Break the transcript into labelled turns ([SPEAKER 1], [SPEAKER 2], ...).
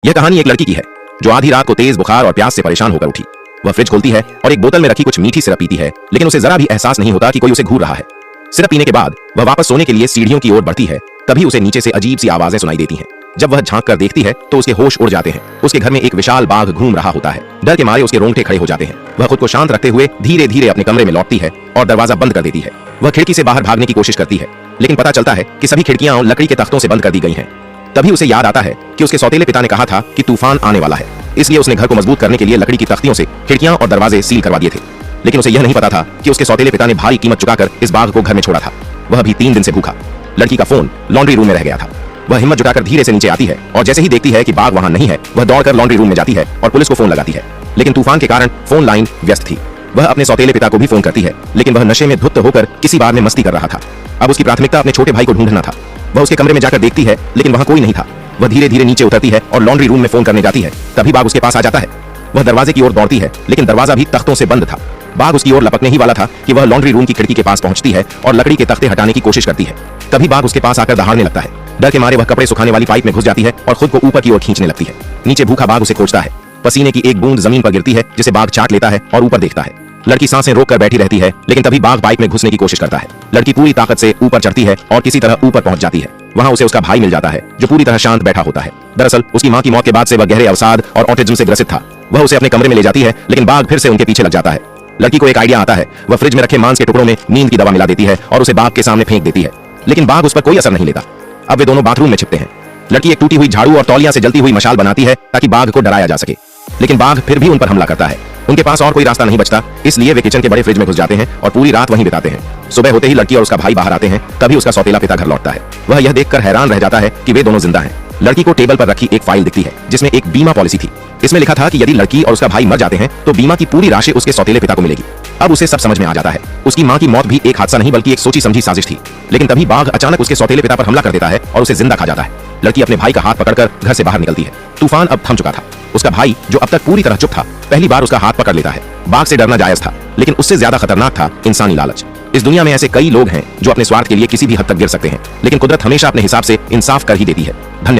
[SPEAKER 1] यह कहानी एक लड़की की है जो आधी रात को तेज बुखार और प्यास से परेशान होकर उठी। वह फ्रिज खोलती है और एक बोतल में रखी कुछ मीठी सिरप पीती है, लेकिन उसे जरा भी एहसास नहीं होता कि कोई उसे घूर रहा है। सिरप पीने के बाद वह वापस सोने के लिए सीढ़ियों की ओर बढ़ती है। तभी उसे नीचे से अजीब सी आवाजें सुनाई देती हैं। जब वह झांक कर देखती है तो उसके होश उड़ जाते हैं। उसके घर में एक विशाल बाघ घूम रहा होता है। डर के मारे उसके रोंगटे खड़े हो जाते हैं। वह खुद को शांत रखते हुए धीरे धीरे अपने कमरे में लौटती है और दरवाजा बंद कर देती है। वह खिड़की से बाहर भागने की कोशिश करती है, लेकिन पता चलता है कि सभी खिड़कियां लकड़ी के तख्तों से बंद कर दी गई हैं। तभी उसे याद आता है कि उसके सौतेले पिता ने कहा था कि तूफान आने वाला है, इसलिए उसने घर को मजबूत करने के लिए लकड़ी की तख्तियों से खिड़कियां और दरवाजे सील करवा दिए थे। लेकिन उसे यह नहीं पता था कि उसके सौतेले पिता ने भारी कीमत चुकाकर इस बाघ को घर में छोड़ा था। वह भी 3 दिन से भूखा। लड़की का फोन लॉन्ड्री रूम में रह गया था। वह हिम्मत जुटाकर धीरे से नीचे आती है और जैसे ही देखती है कि बाघ वहां नहीं है, वह दौड़कर लॉन्ड्री रूम में जाती है और पुलिस को फोन लगाती है। लेकिन तूफान के कारण फोन लाइन व्यस्त थी। वह अपने सौतेले पिता को भी फोन करती है, लेकिन वह नशे में धुत होकर किसी बार में मस्ती कर रहा था। अब उसकी प्राथमिकता अपने छोटे भाई को ढूंढना था। वह उसके कमरे में जाकर देखती है, लेकिन वहां कोई नहीं था। वह धीरे धीरे नीचे उतरती है और लॉन्ड्री रूम में फोन करने जाती है। तभी बाघ उसके पास आ जाता है। वह दरवाजे की ओर दौड़ती है, लेकिन दरवाजा भी तख्तों से बंद था। बाघ उसकी ओर लपकने ही वाला था कि वह लॉन्ड्री रूम की खिड़की के पास पहुंचती है और लकड़ी के तख्ते हटाने की कोशिश करती है। तभी बाघ उसके पास आकर दहाड़ने लगता है। डर के मारे वह कपड़े सुखाने वाली पाइप में घुस जाती है और खुद को ऊपर की ओर खींचने लगती है। नीचे भूखा बाघ उसे खोजता है। पसीने की एक बूंद जमीन पर गिरती है, जिसे बाघ चाट लेता है और ऊपर देखता है। लड़की सांसें रोककर बैठी रहती है, लेकिन तभी बाघ पाइप में घुसने की कोशिश करता है। लड़की पूरी ताकत से ऊपर चढ़ती है और किसी तरह ऊपर पहुंच जाती है। वहां उसे उसका भाई मिल जाता है, जो पूरी तरह शांत बैठा होता है। दरअसल उसकी मां की मौत के बाद से वह गहरे अवसाद और ऑटिज्म से ग्रसित था। वह उसे अपने कमरे में ले जाती है, लेकिन बाघ फिर से उनके पीछे लग जाता है। लड़की को एक आइडिया आता है। वह फ्रिज में रखे मांस के टुकड़ों में नींद की दवा मिला देती है और उसे बाघ के सामने फेंक देती है, लेकिन बाघ उस पर कोई असर नहीं लेता। अब वे दोनों बाथरूम में छिपते हैं। लड़की एक टूटी हुई झाड़ू और तौलिया से जलती हुई मशाल बनाती है ताकि बाघ को डराया जा सके, लेकिन बाघ फिर भी उन पर हमला करता है। उनके पास और कोई रास्ता नहीं बचता, इसलिए वे किचन के बड़े फ्रिज में घुस जाते हैं और पूरी रात वहीं बिताते हैं। सुबह होते ही लड़की और उसका भाई बाहर आते हैं। तभी उसका सौतेला पिता घर लौटता है। वह यह देखकर हैरान रह जाता है कि वे दोनों जिंदा हैं। लड़की को टेबल पर रखी एक फाइल दिखती है, जिसमें एक बीमा पॉलिसी थी। इसमें लिखा था कि यदि लड़की और उसका भाई मर जाते हैं तो बीमा की पूरी राशि उसके सौतेले पिता को मिलेगी। अब उसे सब समझ में आ जाता है। उसकी मां की मौत भी एक हादसा नहीं बल्कि एक सोची समझी साजिश थी। लेकिन तभी बाघ अचानक उसके सौतेले पिता पर हमला कर देता है और उसे जिंदा खा जाता है। लड़की अपने भाई का हाथ पकड़कर घर से बाहर निकलती है। तूफान अब थम चुका था। उसका भाई, जो अब तक पूरी तरह चुप था, पहली बार उसका हाथ पकड़ लेता है। बाघ से डरना जायज था, लेकिन उससे ज्यादा खतरनाक था इंसानी लालच। इस दुनिया में ऐसे कई लोग हैं जो अपने स्वार्थ के लिए किसी भी हद तक गिर सकते हैं, लेकिन कुदरत हमेशा अपने हिसाब से इंसाफ कर ही देती है। धन्यवाद।